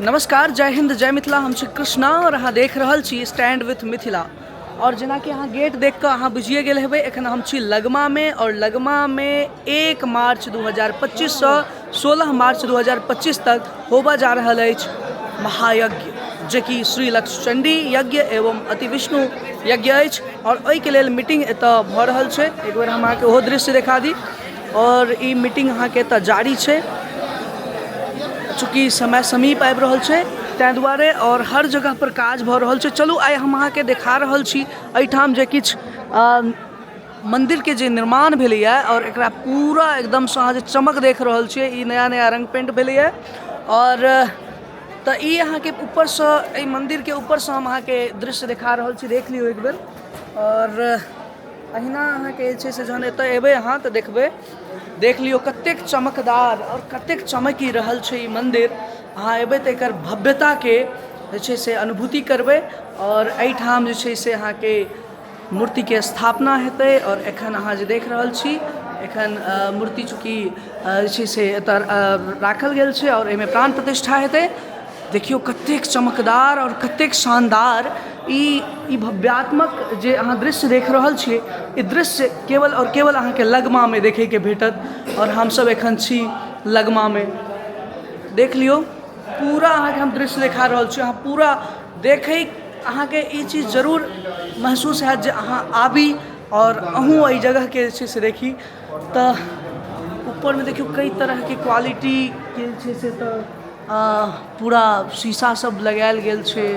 नमस्कार, जय हिंद, जय मिथिला। हम छी कृष्णा और अहाँ देख रहल छी स्टैंड विथ मिथिला। और जेना कि अहाँ गेट देख कऽ अहाँ बुझिए गेल हेबै, एखन हम छी लगमा में। और लगमा में 1 मार्च 2025 सँ 16 मार्च 2025 तक होबऽ जा रहल अछि महायज्ञ, जे कि श्री लक्षचंडी यज्ञ एवं अति विष्णु यज्ञ अछि। और ओहिके लेल मीटिंग एतऽ भऽ रहल छै। एक बेर हम अहाँके ओहो दृश्य देखा दी। और ई मीटिंग अहाँके एतऽ जारी छै, चूँकि समय समीप आबि रहल छै ताहि दुआरे। और हर जगह पर काज भऽ रहल छै। चलू आइ हम अहाँके देखा रहल छी एहिठाम जे किछु मंदिरके जे निर्माण भेलैए, और एकरा पूरा एकदमसँ अहाँ जे चमक देख रहल छियै, ई नया नया रंग पेंट भेलैए। और तऽ ई अहाँके ऊपरसँ, एहि मन्दिरके ऊपरसँ हम अहाँके दृश्य देखा रहल छी, देख लियौ एक बेर। और अहिना अहाँके जे छै से जहन एतऽ एबै अहाँ तऽ देखबै, देख लियौ कतेक चमकदार और कतेक चमकि रहल छै ई मन्दिर। अहाँ एबै तऽ एकर भव्यताके जे छै से अनुभूति करबै। और एहिठाम जे छै से अहाँके मूर्तिके स्थापना हेतै। और एखन अहाँ जे देख रहल छी, एखन मूर्ति चूँकि जे छै से एतऽ राखल गेल छै और एहिमे प्राण प्रतिष्ठा हेतै। देखियौ कतेक चमकदार और कतेक शानदार ई भव्यात्मक जे अहाँ दृश्य देख रहल छियै, ई दृश्य केवल और केवल अहाँके लगमा में देखैके भेटत। और हमसब एखन छी लगमा में। देख लियौ पूरा अहाँके हम दृश्य देखा रहल छी। अहाँ पूरा देखै, अहाँके ई चीज जरूर महसूस हैत जे अहाँ आबी और अहूँ एहि जगहके जे छै से देखी। तऽ ऊपरमे देखियौ कई तरहके क्वालिटीके जे छै से तऽ पूरा शीशा सब लगायल गेल छै।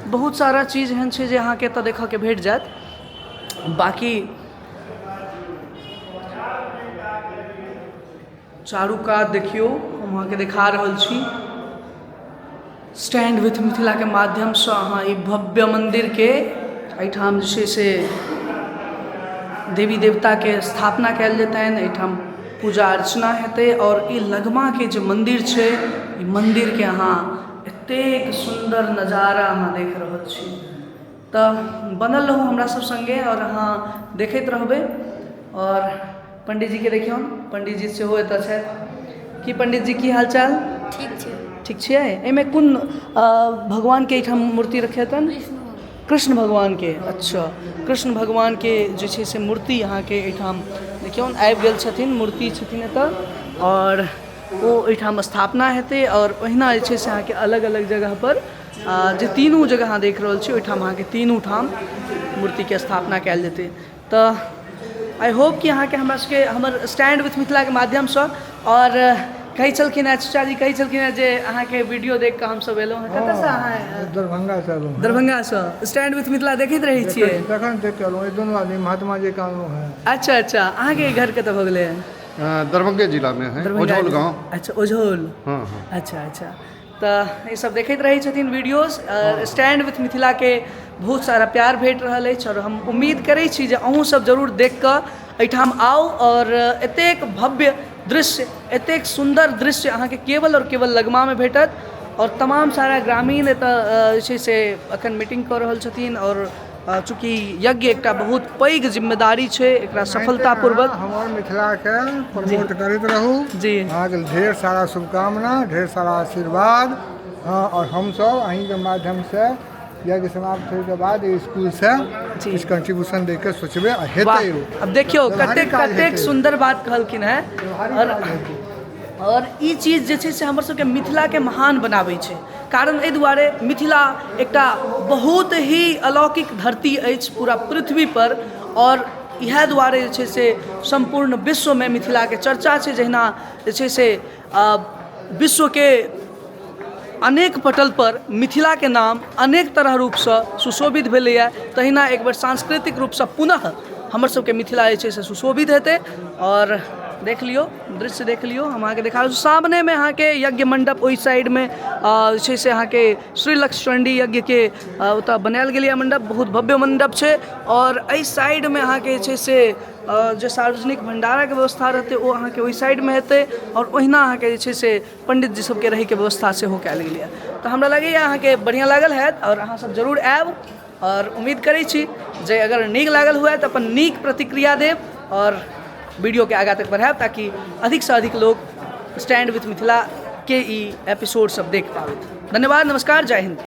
बहुत सारा चीज एहन छै जे अहाँके एतऽ देखऽके भेट जायत। बाकी चारू कात देखियौ, हम अहाँके देखा रहल छी स्टैंड विथ मिथिला के माध्यमसँ अहाँ ई भव्य मन्दिरके, एहिठाम जे छै से देवी देवताके स्थापना कयल जेतनि, एहिठाम पूजा अर्चना हेतै। और ई लगमाके जे मन्दिर छै, ई मन्दिरके अहाँ एतेक सुन्दर नजारा अहाँ देख रहल छी। तऽ बनल रहू हमरा सब सङ्गे और अहाँ देखैत रहबै। और पंडितजीके देखियौन, पंडितजी सेहो एतऽ छथि। की पंडितजी, की हालचाल? ठीक छै। ठीक छियै? एहिमे कोन भगवानके एहिठाम मूर्ति रखेतनि? कृष्ण भगवानके। अच्छा, कृष्ण भगवानके जे छै से मूर्ति अहाँके एहिठाम देखियौन आबि गेल छथिन, मूर्ति छथिन एतऽ। और ओ एहिठाम स्थापना हेतै। और ओहिना जे छै से अहाँके अलग अलग जगह पर जे तीनू जगह अहाँ देख रहल छी, ओहिठाम अहाँके तीनू ठाम मूर्तिके स्थापना कयल जेतै। तऽ आई होप कि अहाँके हमरा सबके हमर स्टैंड विथ मिथिलाके माध्यमसँ, और कहै छलखिन हेँ चाचा जी, कहै छलखिन हेँ जे अहाँके वीडियो देख कऽ हमसब एलहुँ हेँ। कतऽसँ अहाँ? दरभंगासँ एलहुँ हेँ। दरभंगासँ। स्टैंड विथ मिथिला देखैत रहै छियै? तखन देख कऽ एलहुँ, ई दुनू आदमी महात्मा जी का एलहुँ हेँ। अच्छा अच्छा, अहाँके घर कतऽ भऽ गेलै? दरभंगे जिला में है, ओझौल गाँव। अच्छा, ओझौल। हाँ हाँ। अच्छा अच्छा। तऽ ई सब देखैत रहै छथिन वीडियोज। स्टैंड विथ मिथिलाके बहुत सारा प्यार भेट रहल अछि। और हम उम्मीद करै छी जे अहूँ सब जरूर देख कऽ एहिठाम आउ। और एतेक भव्य दृश्य, एतेक सुन्दर दृश्य अहाँके केवल और केवल लगमा में भेटत। और तमाम सारा ग्रामीण एतऽ जे छै से एखन मीटिंग कऽ रहल छथिन। और चूँकि यज्ञ एकटा बहुत पैघ जिम्मेदारी छै, एकरा सफलतापूर्वक हमर मिथिलाके प्रमोट करैत रहू जी। अहाँके ढेर सारा शुभकामना, ढेर सारा आशीर्वाद। और हमसब अहींके माध्यमसँ यज्ञ समाप्त होइके बाद स्कूल से किछु कंट्रीब्यूशन दे के सोचबै आ हेतै। अब देखियौ कतेक कतेक सुंदर बात कहलखिन हैं। और ई चीज जे छै से हमर सबके मिथिलाके महान बनाबै छै। कारण एहि दुआरे मिथिला एकटा बहुत ही अलौकिक धरती अछि पूरा पृथ्वी पर। और इएह दुआरे जे छै से सम्पूर्ण विश्वमे मिथिलाके चर्चा छै। जहिना जे छै से विश्वके अनेक पटल पर मिथिलाके नाम अनेक तरह रूपसँ सुशोभित भेलैए, तहिना एक बेर सांस्कृतिक रूपसँ पुनः हमर सबके मिथिला जे छै से सुशोभित हेतै। और देख लियौ दृश्य, देख लियौ, हम अहाँके देखा रहल छी सामनेमे अहाँके यज्ञ मंडप, ओहि साइडमे जे छै से अहाँके श्री लक्षचंडी यज्ञके ओतऽ बनायल गेल यऽ मंडप, बहुत भव्य मंडप छै। और एहि साइडमे अहाँके जे छै से जे सार्वजनिक भंडाराके व्यवस्था रहतै ओ अहाँके ओहि साइडमे हेतै। और ओहिना अहाँके जे छै से पंडित जी सबके रहैके व्यवस्था सेहो कयल गेल यऽ। तऽ हमरा लगैए अहाँके बढ़िआँ लागल हैत और अहाँसब जरूर आयब। और उम्मीद करै छी जे अगर नीक लागल हुए तऽ अपन नीक प्रतिक्रिया देब और वीडियो के आगाँ तक बढ़ाएब, ताकि अधिक से अधिक लोग स्टैंड विथ मिथिला के ई एपिसोड सब देख पावे। धन्यवाद, नमस्कार, जय हिंद।